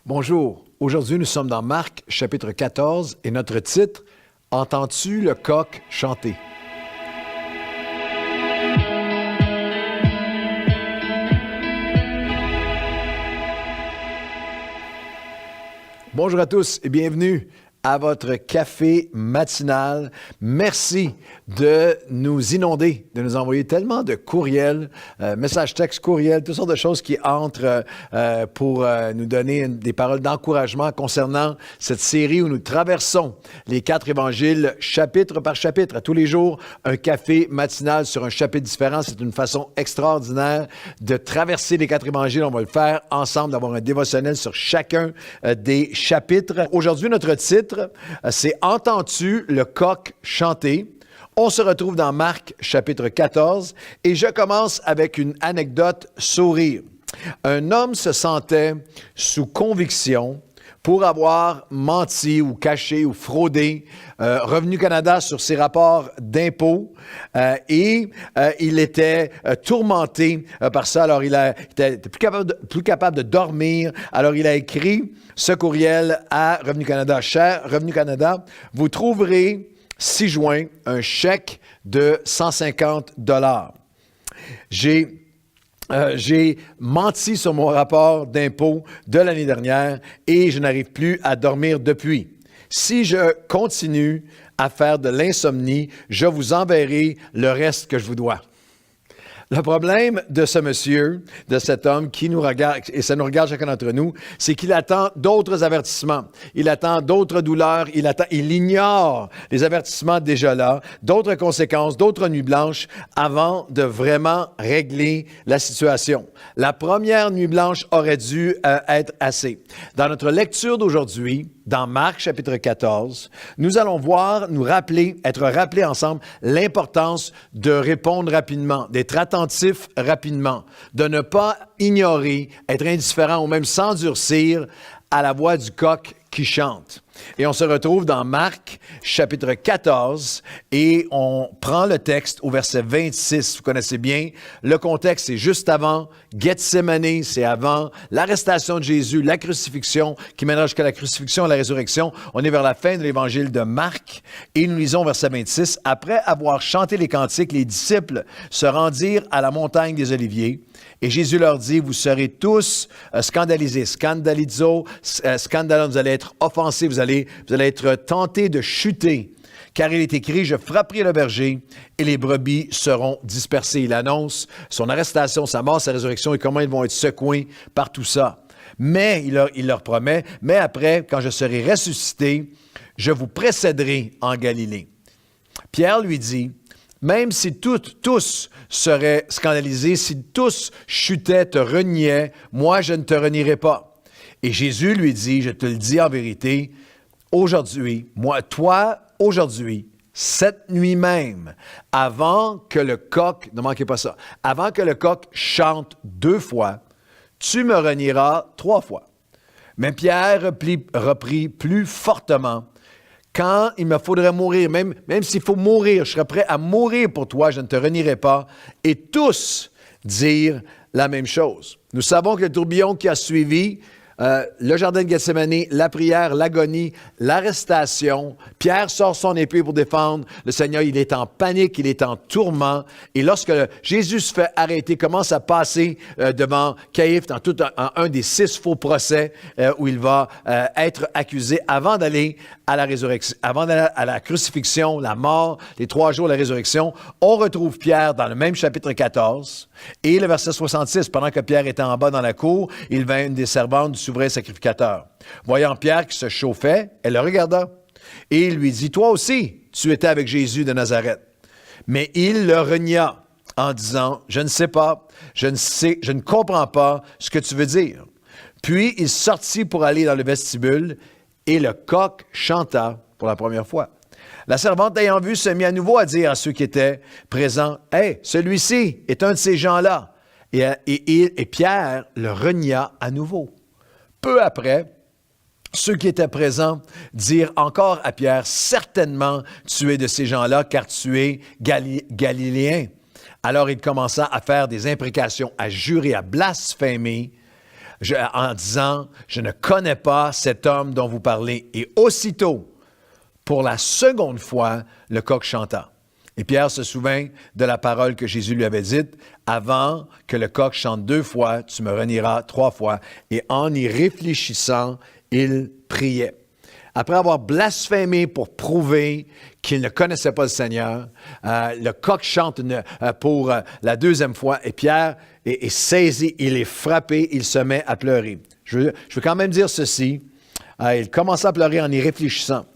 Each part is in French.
Bonjour, aujourd'hui nous sommes dans Marc chapitre 14 et notre titre « Entends-tu le coq chanter ?» Bonjour à tous et bienvenue à votre café matinal. Merci de nous inonder, de nous envoyer tellement de courriels, messages textes, courriels, toutes sortes de choses qui entrent pour nous donner des paroles d'encouragement concernant cette série où nous traversons les 4 évangiles chapitre par chapitre. À tous les jours, un café matinal sur un chapitre différent. C'est une façon extraordinaire de traverser les 4 évangiles. On va le faire ensemble, d'avoir un dévotionnel sur chacun des chapitres. Aujourd'hui, notre titre, c'est « Entends-tu le coq chanter ?» On se retrouve dans Marc, chapitre 14, et je commence avec une anecdote sourire. Un homme se sentait sous conviction pour avoir menti ou caché ou fraudé Revenu Canada sur ses rapports d'impôts et il était tourmenté par ça. Alors, il était plus capable de dormir. Alors, il a écrit ce courriel à Revenu Canada. Cher Revenu Canada, vous trouverez 6 juin un chèque de 150 $. J'ai menti sur mon rapport d'impôt de l'année dernière et je n'arrive plus à dormir depuis. Si je continue à faire de l'insomnie, je vous enverrai le reste que je vous dois. Le problème de ce monsieur, de cet homme qui nous regarde, et ça nous regarde chacun d'entre nous, c'est qu'il attend d'autres avertissements. Il attend d'autres douleurs. Il ignore les avertissements déjà là, d'autres conséquences, d'autres nuits blanches avant de vraiment régler la situation. La première nuit blanche aurait dû être assez. Dans notre lecture d'aujourd'hui, dans Marc chapitre 14, nous allons être rappelés ensemble l'importance de répondre rapidement, d'être attentif rapidement, de ne pas ignorer, être indifférent ou même s'endurcir à la voix du coq qui chante. Et on se retrouve dans Marc, chapitre 14, et on prend le texte au verset 26. Vous connaissez bien. Le contexte, c'est juste avant Gethsémani, c'est avant l'arrestation de Jésus, la crucifixion, qui mènera jusqu'à la crucifixion et la résurrection. On est vers la fin de l'évangile de Marc, et nous lisons verset 26. Après avoir chanté les cantiques, les disciples se rendirent à la montagne des Oliviers. Et Jésus leur dit, vous serez tous scandalisés, scandalizo, scandalon, vous allez être offensés, vous allez être tentés de chuter. Car il est écrit, je frapperai le berger et les brebis seront dispersées. Il annonce son arrestation, sa mort, sa résurrection et comment ils vont être secoués par tout ça. Mais, il leur promet, mais après, quand je serai ressuscité, je vous précéderai en Galilée. Pierre lui dit, même si tous seraient scandalisés, si tous chutaient, te reniaient, moi je ne te renierai pas. Et Jésus lui dit, je te le dis en vérité, aujourd'hui, aujourd'hui, cette nuit même, avant que le coq, ne manquez pas ça, avant que le coq chante 2 fois, tu me renieras 3 fois. Mais Pierre reprit plus fortement, quand il me faudrait mourir, même s'il faut mourir, je serais prêt à mourir pour toi, je ne te renierai pas. Et tous dirent la même chose. Nous savons que le tourbillon qui a suivi, le jardin de Gethsémani, la prière, l'agonie, l'arrestation. Pierre sort son épée pour défendre le Seigneur. Il est en panique, il est en tourment. Et lorsque Jésus se fait arrêter, commence à passer devant Caïphe dans un des 6 faux procès où il va être accusé avant d'aller à la résurrection, avant d'aller à la crucifixion, la mort, les 3 jours de la résurrection. On retrouve Pierre dans le même chapitre 14 et le verset 66. Pendant que Pierre était en bas dans la cour, il vint une des servantes du souverain sacrificateur. Voyant Pierre qui se chauffait, elle le regarda et il lui dit, toi aussi, tu étais avec Jésus de Nazareth. Mais il le renia en disant, je ne sais pas, je ne comprends pas ce que tu veux dire. Puis il sortit pour aller dans le vestibule et le coq chanta pour la première fois. La servante ayant vu se mit à nouveau à dire à ceux qui étaient présents, « Hey, celui-ci est un de ces gens-là. » Et Pierre le renia à nouveau. Peu après, ceux qui étaient présents dirent encore à Pierre, « Certainement, tu es de ces gens-là, car tu es galiléen. » Alors il commença à faire des imprécations, à jurer, à blasphémer. en disant, je ne connais pas cet homme dont vous parlez. Et aussitôt, pour la seconde fois, le coq chanta. Et Pierre se souvint de la parole que Jésus lui avait dite, avant que le coq chante 2 fois, tu me renieras 3 fois. Et en y réfléchissant, il priait. Après avoir blasphémé pour prouver qu'il ne connaissait pas le Seigneur, le coq chante pour la 2e fois et Pierre est saisi, il est frappé, il se met à pleurer. Je veux quand même dire ceci, il commença à pleurer en y réfléchissant.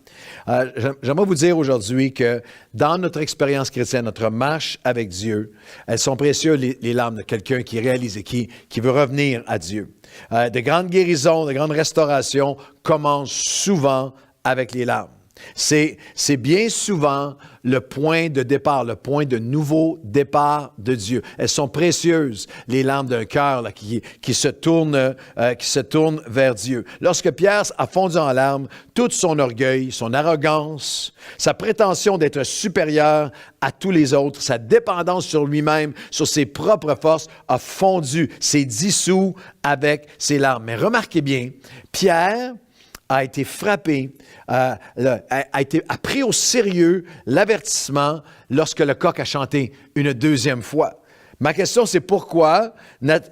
J'aimerais vous dire aujourd'hui que dans notre expérience chrétienne, notre marche avec Dieu, elles sont précieuses les larmes de quelqu'un qui réalise et qui veut revenir à Dieu. De grandes guérisons, de grandes restaurations commencent souvent avec les larmes. C'est bien souvent le point de départ, le point de nouveau départ de Dieu. Elles sont précieuses, les larmes d'un cœur là, qui se tourne vers Dieu. Lorsque Pierre a fondu en larmes, tout son orgueil, son arrogance, sa prétention d'être supérieur à tous les autres, sa dépendance sur lui-même, sur ses propres forces, a fondu, s'est dissous avec ses larmes. Mais remarquez bien, Pierre a été frappé, a pris au sérieux l'avertissement lorsque le coq a chanté une 2e fois. Ma question, c'est pourquoi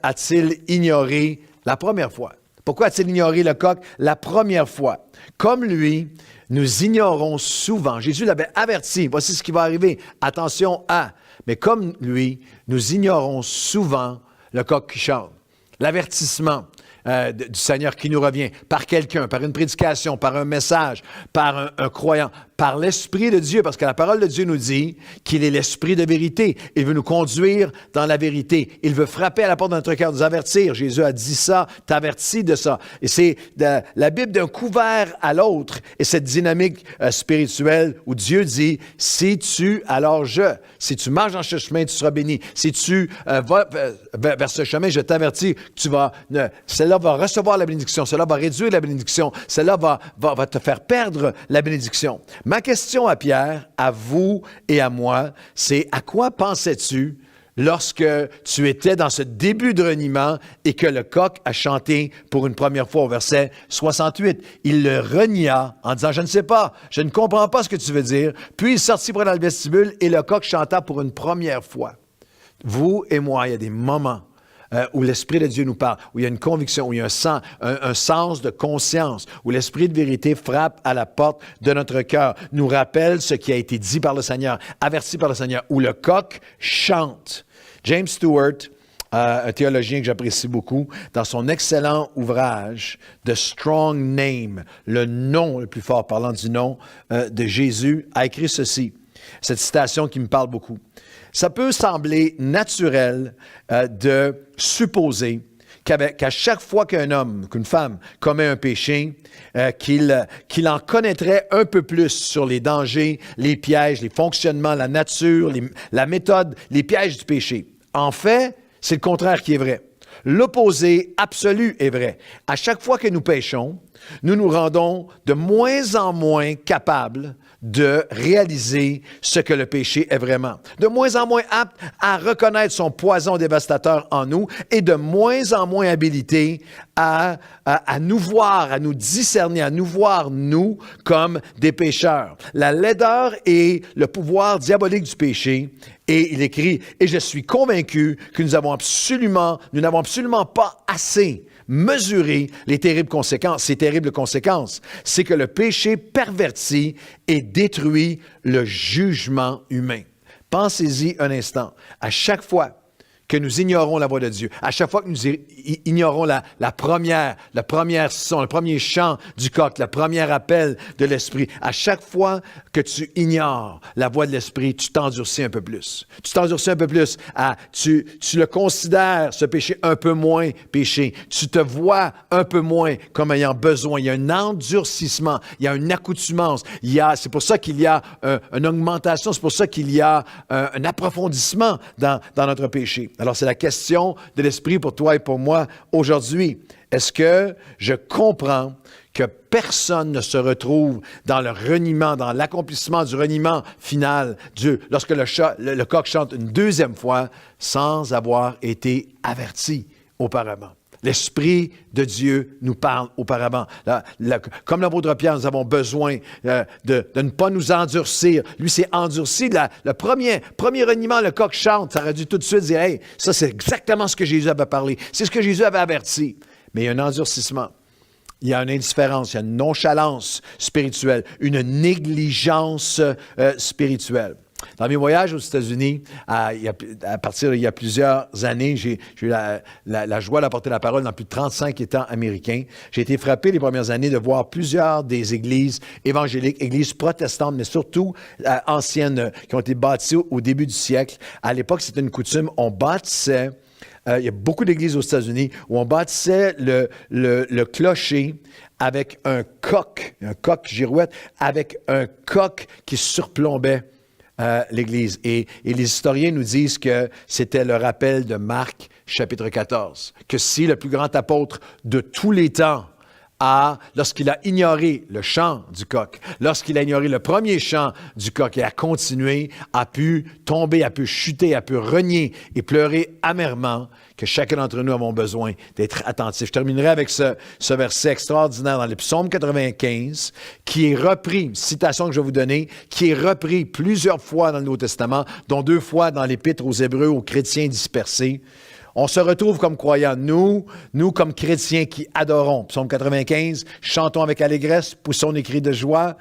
a-t-il ignoré la première fois? Pourquoi a-t-il ignoré le coq la première fois? Comme lui, nous ignorons souvent. Jésus l'avait averti, voici ce qui va arriver, attention à. Mais comme lui, nous ignorons souvent le coq qui chante. L'avertissement du Seigneur qui nous revient par quelqu'un, par une prédication, par un message, par un croyant, par l'Esprit de Dieu, parce que la parole de Dieu nous dit qu'il est l'Esprit de vérité. Il veut nous conduire dans la vérité. Il veut frapper à la porte de notre cœur, nous avertir. Jésus a dit ça, t'avertis de ça. Et c'est la Bible d'un couvert à l'autre et cette dynamique spirituelle où Dieu dit, si tu marches dans ce chemin, tu seras béni. Si tu vas vers ce chemin, je t'avertis que cela va recevoir la bénédiction, cela va réduire la bénédiction, cela va te faire perdre la bénédiction. Ma question à Pierre, à vous et à moi, c'est à quoi pensais-tu lorsque tu étais dans ce début de reniement et que le coq a chanté pour une première fois au verset 68? Il le renia en disant, je ne sais pas, je ne comprends pas ce que tu veux dire. Puis il sortit pour aller dans le vestibule et le coq chanta pour une première fois. Vous et moi, il y a des moments où l'Esprit de Dieu nous parle, où il y a une conviction, où il y a un sens de conscience, où l'Esprit de vérité frappe à la porte de notre cœur, nous rappelle ce qui a été dit par le Seigneur, averti par le Seigneur, où le coq chante. James Stewart, un théologien que j'apprécie beaucoup, dans son excellent ouvrage « The Strong Name », le nom le plus fort, parlant du nom de Jésus, a écrit ceci, cette citation qui me parle beaucoup. Ça peut sembler naturel de supposer qu'à chaque fois qu'un homme, qu'une femme commet un péché, qu'il en connaîtrait un peu plus sur les dangers, les pièges, les fonctionnements, la nature, la méthode, les pièges du péché. En fait, c'est le contraire qui est vrai. L'opposé absolu est vrai. À chaque fois que nous péchons, nous nous rendons de moins en moins capables de réaliser ce que le péché est vraiment. De moins en moins aptes à reconnaître son poison dévastateur en nous et de moins en moins habilités à nous voir, à nous discerner, à nous voir, nous, comme des pécheurs. La laideur et le pouvoir diabolique du péché. Et il écrit, « Et je suis convaincu que nous n'avons absolument pas assez mesuré les terribles conséquences. Ces terribles conséquences, c'est que le péché pervertit et détruit le jugement humain. » Pensez-y un instant. À chaque fois que nous ignorons la voix de Dieu, à chaque fois que nous ignorons le premier chant du coq, le premier appel de l'Esprit, à chaque fois que tu ignores la voix de l'Esprit, tu t'endurcis un peu plus. Tu t'endurcis un peu plus. Tu le considères, ce péché, un peu moins péché. Tu te vois un peu moins comme ayant besoin. Il y a un endurcissement, il y a une accoutumance. C'est pour ça qu'il y a une augmentation, c'est pour ça qu'il y a un approfondissement dans notre péché. Alors, c'est la question de l'Esprit pour toi et pour moi aujourd'hui. Est-ce que je comprends que personne ne se retrouve dans le reniement, dans l'accomplissement du reniement final, lorsque le coq chante une 2e fois sans avoir été averti auparavant? L'Esprit de Dieu nous parle auparavant. Comme l'apôtre Pierre, nous avons besoin de ne pas nous endurcir. Lui s'est endurci. Le premier reniement, le coq chante. Ça aurait dû tout de suite dire, « Hey, ça c'est exactement ce que Jésus avait parlé. C'est ce que Jésus avait averti. » Mais il y a un endurcissement. Il y a une indifférence, il y a une nonchalance spirituelle, une négligence spirituelle. Dans mes voyages aux États-Unis, il y a plusieurs années, j'ai eu la joie d'apporter la parole dans plus de 35 États américains. J'ai été frappé les premières années de voir plusieurs des églises évangéliques, églises protestantes, mais surtout anciennes, qui ont été bâties au début du siècle. À l'époque, c'était une coutume, on bâtissait, il y a beaucoup d'églises aux États-Unis où on bâtissait le clocher avec un coq girouette, avec un coq qui surplombait l'Église. Et les historiens nous disent que c'était le rappel de Marc, chapitre 14, que si le plus grand apôtre de tous les temps lorsqu'il a ignoré le chant du coq, lorsqu'il a ignoré le premier chant du coq et a continué, a pu tomber, a pu chuter, a pu renier et pleurer amèrement, que chacun d'entre nous avons besoin d'être attentifs. Je terminerai avec ce verset extraordinaire dans le psaume 95, qui est repris, une citation que je vais vous donner, qui est repris plusieurs fois dans le Nouveau Testament, dont 2 fois dans l'Épître aux Hébreux, aux chrétiens dispersés. On se retrouve comme croyants, nous comme chrétiens qui adorons. Psaume 95, chantons avec allégresse, poussons des cris de joie,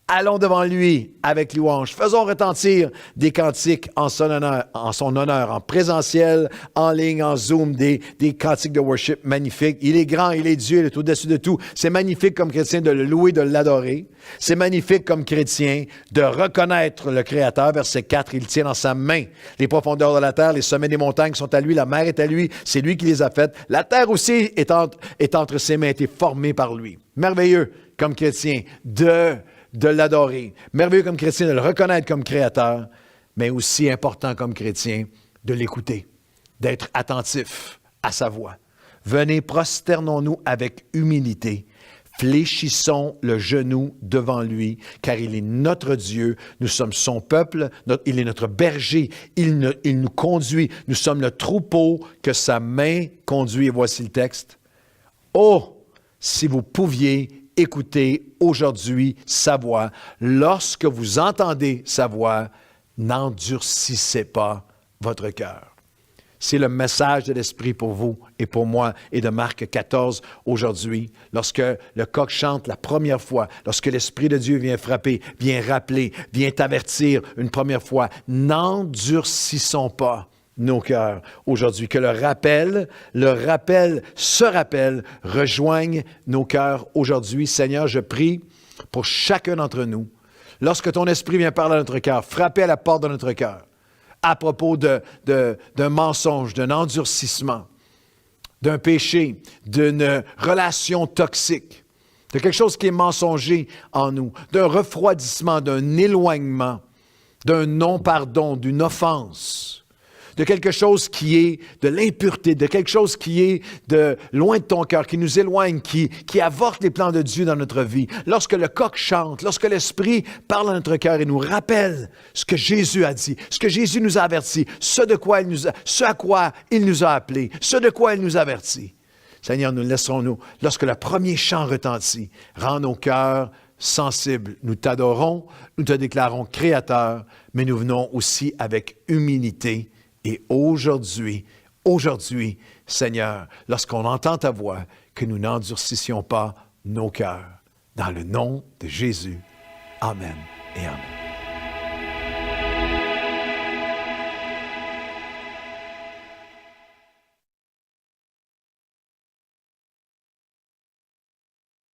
allons devant lui avec louange, faisons retentir des cantiques en son honneur, en présentiel, en ligne, en Zoom, des cantiques de worship magnifiques. Il est grand, il est Dieu, il est au-dessus de tout. C'est magnifique comme chrétien de le louer, de l'adorer. C'est magnifique comme chrétien de reconnaître le Créateur. Verset 4, il tient dans sa main les profondeurs de la terre, les sommets des montagnes sont à lui, la mer est à lui, c'est lui qui les a faites. La terre aussi est entre ses mains, a été formée par lui. Merveilleux comme chrétien de l'adorer. Merveilleux comme chrétien de le reconnaître comme créateur, mais aussi important comme chrétien de l'écouter, d'être attentif à sa voix. Venez, prosternons-nous avec humilité. Fléchissons le genou devant lui, car il est notre Dieu, nous sommes son peuple, il est notre berger, il nous conduit, nous sommes le troupeau que sa main conduit. Et voici le texte. Oh, si vous pouviez écouter aujourd'hui sa voix. Lorsque vous entendez sa voix, n'endurcissez pas votre cœur. C'est le message de l'Esprit pour vous et pour moi et de Marc 14 aujourd'hui. Lorsque le coq chante la première fois, lorsque l'Esprit de Dieu vient frapper, vient rappeler, vient avertir une première fois, n'endurcissons pas nos cœurs aujourd'hui. Que ce rappel rejoigne nos cœurs aujourd'hui. Seigneur, je prie pour chacun d'entre nous. Lorsque ton esprit vient parler à notre cœur, frapper à la porte de notre cœur, à propos d'un mensonge, d'un endurcissement, d'un péché, d'une relation toxique, de quelque chose qui est mensonger en nous, d'un refroidissement, d'un éloignement, d'un non-pardon, d'une offense, de quelque chose qui est de l'impureté, de quelque chose qui est de loin de ton cœur, qui nous éloigne, qui avorte les plans de Dieu dans notre vie. Lorsque le coq chante, lorsque l'Esprit parle à notre cœur et nous rappelle ce que Jésus a dit, ce que Jésus nous a averti, ce à quoi il nous a appelés, ce de quoi il nous a avertis. Seigneur, nous laisserons-nous, lorsque le premier chant retentit, rends nos cœurs sensibles. Nous t'adorons, nous te déclarons créateur, mais nous venons aussi avec humilité. Et aujourd'hui, Seigneur, lorsqu'on entend ta voix, que nous n'endurcissions pas nos cœurs. Dans le nom de Jésus. Amen et amen.